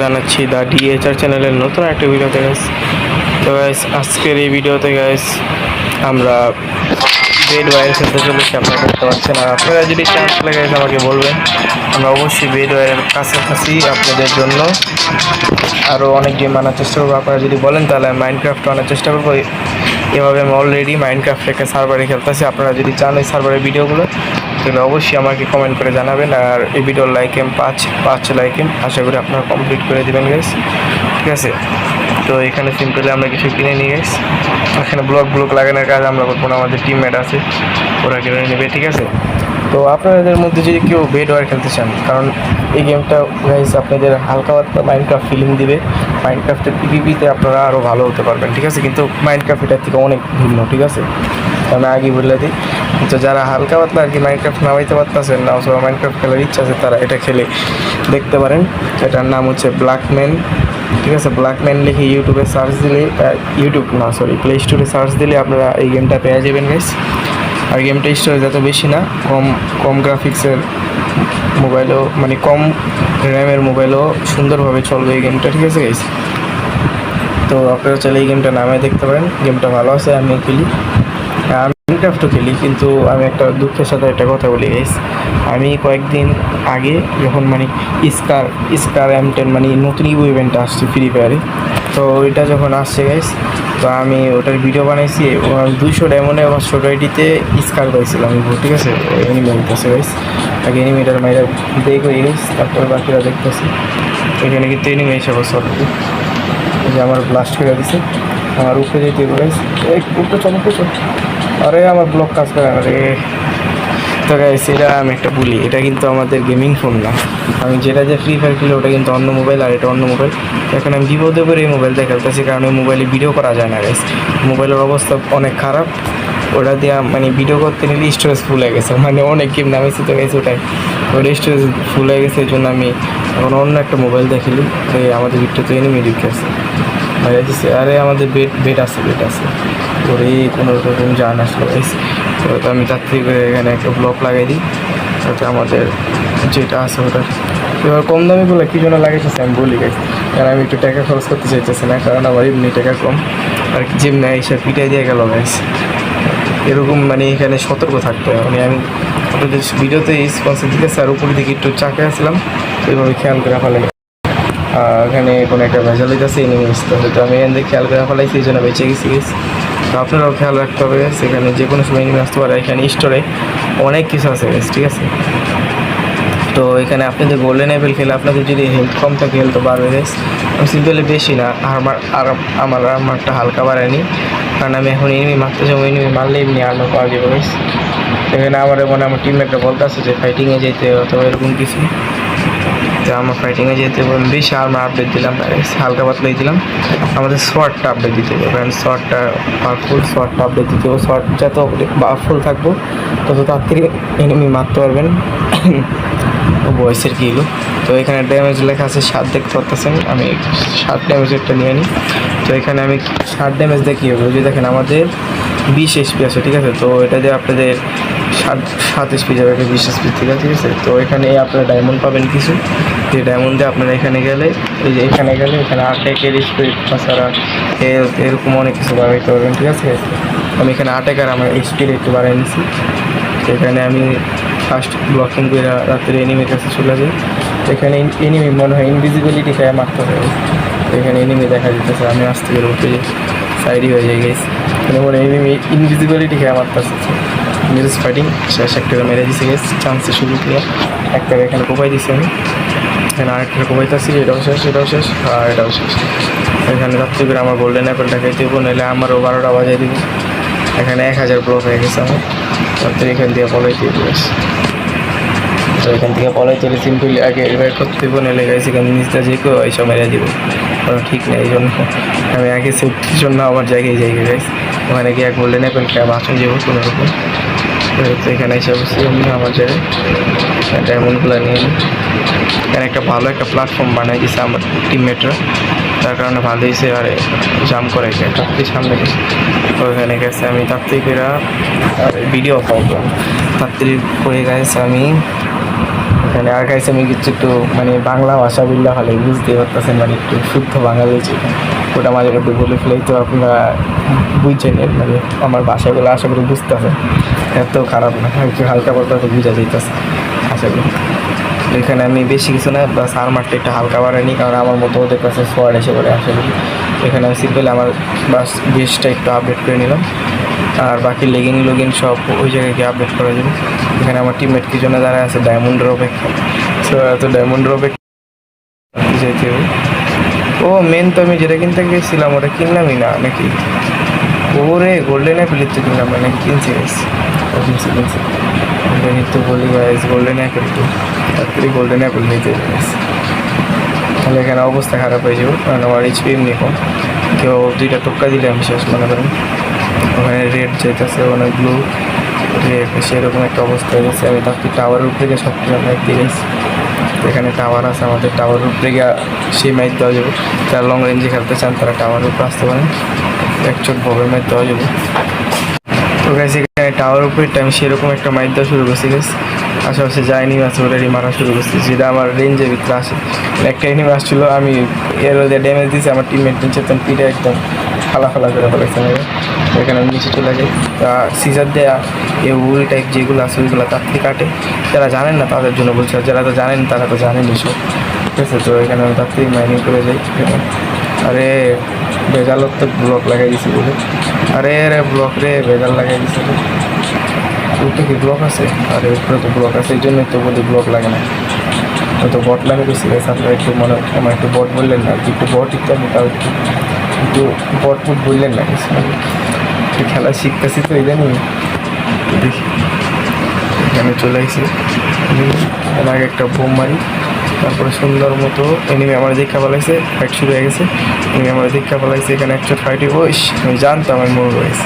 জানাচ্ছি দা ডিএচআর চ্যানেলের নতুন একটা ভিডিওতে গাইস। তো গাইস আজকের এই ভিডিওতে গাইস আমরা বেড ওয়্যার খেলতে চলেছি, আপনারা দেখতে পাচ্ছেন। আর আপনারা যদি চান্স পেলে গাইস আমাকে বলবেন, আমরা অবশ্যই বেড ওয়্যারের কাছাকাছি আপনাদের জন্য আরও অনেক গেম আনার চেষ্টা করবো। আপনারা যদি বলেন তাহলে মাইনক্রাফট আনার চেষ্টা করবো। এভাবে আমি অলরেডি মাইনক্রাফট একটা সার্ভারে খেলতেছি। আপনারা যদি চান এই সার্ভারের ভিডিওগুলো তাহলে অবশ্যই আমাকে কমেন্ট করে জানাবেন। আর এই ভিডিওর লাইক পাঁচ লাইক আশা করি আপনারা কমপ্লিট করে দেবেন গাইস, ঠিক আছে। তো এখানে সিম্পলি আমরা কিছু কিনে নিয়ে গাইস, এখানে ব্লক লাগানোর কাজ আমরা করবো না, আমাদের টিমমেট আছে ওরা কিনে নেবে, ঠিক আছে। তো আপনাদের মধ্যে যদি কেউ বেড ওয়্যার খেলতে চান, কারণ এই গেমটা গাইস আপনাদের হালকা পাতলা মাইনক্রাফট ফিলিং দিবে। মাইনক্রাফটের পিভিপিতে আপনারা আরও ভালো হতে পারবেন, ঠিক আছে। কিন্তু মাইনক্রাফট এটার থেকে অনেক ভিন্ন, ঠিক আছে। আমি আগে বলে দিই, তো যারা হালকা পাতলা আর কি মাইনক্রাফট নামাইতে পারতেছেন না অথবা মাইনক্রাফট খেলার ইচ্ছা আছে তারা এটা খেলে দেখতে পারেন। এটার নাম হচ্ছে ব্ল্যাকম্যান, ঠিক আছে। ব্ল্যাকম্যান লিখে ইউটিউবে সার্চ দিলে, প্লে স্টোরে সার্চ দিলে আপনারা এই গেমটা পেয়ে যাবেন গাইস। আর গেমটা স্টোরেজ এত বেশি না, কম গ্রাফিক্সের মোবাইলও, মানে কম র্যামের মোবাইলও সুন্দরভাবে চলবে এই গেমটা, ঠিক আছে গাইস। তো আপনারা চাইলে এই গেমটা নামে দেখতে পারেন, গেমটা ভালো আছে। আমি খেলি, আমি মাইনক্রাফটও খেলি, কিন্তু আমি একটা দুঃখের সাথে একটা কথা বলি গাইস। আমি কয়েকদিন আগে যখন মানে স্কার M10 মানে নতুন ইভেন্ট আসছে ফ্রি ফায়ারে, তো ওইটা যখন আসছে গাইস, তো আমি ওটার ভিডিও বানাইছি। 200 ডায়মন্ডে আমার ছোটো আইডিতে স্কার পাইছিলাম, ঠিক আছে। এনিমি হইতেছে গাইস, আগে এনিমিটার মাইরা দেখো গাইস, তারপর বাকিরা দেখতেছি। এখানে কিন্তু এনিমি এসে বসে যে আমার ব্লাস্ট করে দিছে, আমার উপরে যেতে গাইস, উপরে চলো। আরে আমার ব্লক কাজ করে না রে। তো গাইস এটা আমি একটা বলি, এটা কিন্তু আমাদের গেমিং ফোন না। আমি যেটা যে ফ্রি ফায়ার খেলি ওটা কিন্তু অন্য মোবাইল, আর এটা অন্য মোবাইল। এখন আমি বিপদে করে এই মোবাইলটা খেলতেছি, কারণ এই মোবাইলে ভিডিও করা যায় না গাইস। মোবাইলের অবস্থা অনেক খারাপ, ওটা দিয়ে মানে ভিডিও করতে নিলে স্টোরেজ ফুল হয়ে গেছে, মানে অনেক গেম নামেছি তো গাইস, ওটা স্টোরেজ ফুল হয়ে গেছে। এই জন্য আমি এখন অন্য একটা মোবাইল দেখেলি। আমাদের ভিডিও তো এনিমি ঢুকে আছে, আরে আমাদের বেড আছে ওরে কোনো রকম জান আসলো গাইস। তো আমি তার থেকে এখানে একটা ব্লক লাগাই দিই, তাতে আমাদের যেটা আছে ওটা এবার কম দামি বলে কী জন্য লাগাইতেছে আমি বলি গাইস। কারণ আমি একটু টাকা খরচ করতে চাইতেছি না, কারণ আমার এমনি টাকা কম, আর কি যেমনি এসে পিটাই দিয়ে গেল গাইস। এরকম মানে এখানে সতর্ক থাকতে হয়। মানে আমি আপনাদের ভিডিওতে স্পন্সর দিতেছি, আর উপরে দিকে একটু চাকে আসলাম, এইভাবে খেয়াল করে ফেলে এখানে কোনো একটা ভেজাল হইতেছে, এনিমি আসতেছে। তো আমি এখান থেকে খেয়াল করে ফেলাইছি, এই জন্য বেঁচে গেছি গেছি। তো আপনারাও খেয়াল রাখতে হবে, সেখানে যে কোনো সময় এনিমি আসতে পারে। এখানে স্টোরে অনেক কিছু আছে গেছে, ঠিক আছে। তো এখানে আপনাদের গোল্ডেন অ্যাপেল খেলে আপনাদের যদি হেলথ কম থাকে হেলথ বাড়বে গেছে। আমি সিম্পলি বেশি না, আমারটা হালকা বাড়ায়নি, কারণ আমি এখন এনিমি মারতে যাবো, এনিমি মারলে এমনি আর্মার পাওয়া যাবে গেছে। এখানে আমার টিমমেটরা বলতে আছে যে ফাইটিংয়ে যেতে অথবা এরকম কিছু। তো আমার ফাইটিংয়ে যেতে বেশি আর্মার আপডেট দিলাম, হালকা পাতলাই দিলাম। আমাদের শর্টটা আপডেট দিতে হবে, কারণ শর্টটা পাওয়ারফুল, শর্টটা আপডেট দিতে হবে। শর্ট যত পাওয়ারফুল থাকবো তত তাড়াতাড়ি এনিমি মারতে পারবেন। বয়সের কিলো। তো এখানে ড্যামেজ লেখা আছে 7 দেখতে পারতেছেন, আমি 7 ড্যামেজেরটা নিয়ে নিই। তো এখানে আমি 7 ড্যামেজ দিয়ে কী হবে, যদি দেখেন আমাদের 20 HP আছে, ঠিক আছে। তো এটা দিয়ে আপনাদের 7 HP যাবে, একটা 20 HP থেকে, ঠিক আছে। তো এখানে আপনারা ডায়মন্ড পাবেন কিছু, যে ডায়মন্ড দিয়ে আপনারা এখানে গেলে, এই যে এখানে গেলে এখানে আটেকের স্পিড তাছাড়া এরকম অনেক কিছু বাড়াইতে পারবেন, ঠিক আছে। আমি এখানে আটেকার আমার স্পিড একটু বাড়াই নিছি। এখানে আমি ফার্স্ট ব্লকিং করে রাত্রে এনিমির কাছে চলে যাই। এখানে এনিমি মনে হয় ইনভিজিবিলিটি খেয়ে মারতে হবে। এখানে এনিমি দেখা যেতেছে, আমি আসতে গেলে উঠে সাইডই হয়ে যাই গেছি। এখানে মনে হয় এনিমি ইনভিজিবিলিটি খেয়ে মারতেছে। মিউজ ফাইটিং শেষ একটা মেরে দিছে গেছে, চান্সে সুযোগ নিয়ে একটা এখানে কোপাই দিচ্ছি আমি। এখানে আরেকটা কোপাইতেছি, এটাও শেষ আর এটাও শেষ। এখানে রাত্রে করে আমার গোল্ডেন অ্যাপেলটা খাইতে দেবো, নাহলে আমারও 12টা বাজাই দেবো। এখানে 1000 ব্লক হয়ে গেছে আমার, তারপরে এখান থেকে পলাইতে গেছে। তো এখান থেকে পলাইতে হলে সিম্পলি আগে রিভাইভ করতে দেবো, নাহলে গেছে এখানে নিচটা যে কেউ এইসব মেরে দিব, কারণ ঠিক নেই। এই জন্য আমি আগে সেফটির জন্য আমার জায়গায় গেছি, ওখানে গিয়ে গোল্ডেন অ্যাপেল খেয়ে বাঁচন যাবো কোনো রকম। তো এখানে এসে বসছি আমি আমার জায়গায়, ডায়মন্ডগুলো নিয়ে নিই। এখানে একটা ভালো একটা প্ল্যাটফর্ম বানিয়ে দিয়েছে আমার টিমমেটরা, তার কারণে ভালো হয়েছে। আর জাম্প করে তাড়াতাড়ি সামনে গেছে। তো এখানে গেছে আমি তাড়াতাড়ি করে ভিডিও পাইলাম, তাড়াতাড়ি করে গেছে আমি এখানে আর খাইছে আমি কিছু একটু মানে বাংলা ভাষা বললে ভালো বুঝতে পারতেছেন, মানে একটু শুদ্ধ বাঙালি ছিল ওটা মাঝে মধ্যে বলে ফেলেই তো আপনারা বুঝছেন, মানে আমার ভাষাগুলো আশা করি বুঝতেছেন, এত খারাপ না, একটু হালকা পাতলা তো বুঝা যাইতেছে আশা করি। এখানে আমি বেশি কিছু না, বাস আর্মারটা একটু হালকা বাড়াইনি, কারণ আমার মতো ওদের কাছে সোয়ার্ড এসে পড়ে আশা করি। এখানে আমি সিম্পল আমার বাস বেসটা একটু আপডেট করে নিলাম, আর বাকি লেগিন সব ওই জায়গায় গিয়ে আপডেট করা যাবে। এখানে আমার টিমমেট কি জন্য দাঁড়ায় আছে ডায়মন্ডের অপেক্ষা, সো এত ডায়মন্ডের অপেক্ষা যেতে হবে। ও মেন তো আমি যেটা কিনতে গেছিলাম ওটা কিনলামই না নাকি, ওরে গোল্ডেন অ্যাপেল তো কিনলাম না নাকি, কিনছি কিনছি তো বলি গাইস গোল্ডেন অ্যাপেল তো তাড়াতাড়ি গোল্ডেন অ্যাপেল নিতে গেছি, তাহলে এখানে অবস্থা খারাপ হয়ে যাবে, কারণ আমার এইচপি এমনি কম, কেউ 2টা টোক্কা দিলে আমি শেষ মনে করেন। ওখানে রেড যেতেছে অনেক ব্লু রেড, সেরকম একটা অবস্থা হয়ে গেছে। আমি তার টাওয়ারের উপরে গিয়ে সব কিছু ম্যাচ দিয়ে গেছি, এখানে টাওয়ার আছে আমাদের, টাওয়ারের উপরে গিয়ে সেই ম্যাচ দেওয়া যাবে। যারা লং রেঞ্জে খেলতে চান তারা টাওয়ারের উপরে আসতে পারেন, একচোট ববের ম্যাচ দেওয়া যাবে। তো গাইস এখানে টাওয়ার উপরে আমি সেরকম একটা মাইট দেওয়া শুরু করছি গাইস, আশেপাশে যা এনিমি আছে ওটারই মারা শুরু করছি, যেটা আমার রেঞ্জের ভিতরে আসে। একটা এনিমি আসছিল, আমি এর ওদের ড্যামেজ দিয়েছি, আমার টিমমেট নিচে তখন পিঠে একদম ফালা করে ফেলেছে আমাকে। এখানে আমি নিচে চলে যাই, তা সিজার দেয়া এই উল টাইপ যেগুলো আছে ওইগুলো তার থেকে কাটে, যারা জানেন না তাদের জন্য বলছি, আর যারা তো জানেন তারা তো জানেনই সব, ঠিক আছে। তো এখানে আমি তার থেকে মাইনিং করে যাই। আরে বেজালত তো ব্লক লাগাই দিছি বলে, আরে ব্লক রে বেজাল লাগাই দিছি, উপরে কি ব্লক আছে? আরে উপরে তো ব্লক আছে, এই জন্যই তো বলি ব্লক লাগে না, তো বট লাগে বেশি গেছে। আপনারা একটু মনে আমার একটু বট বললেন না, একটু বট ইত্যাদি তাও একটু বট ফুট বললেন না কিছু, একটু খেলা শিখতেছি তো ইদানিং, দেখি এখানে চলে আসি, এর আগে একটা বোম মারি, তারপরে সুন্দর মতো এনিমি আমার দেখা পালাইছে, ফাইট শুরু হয়ে গেছে, এনিমি আমার দেখা পালাইছে, এখানে একটা ফাইটে বইস, আমি জানতাম আমি মরে রয়েছে।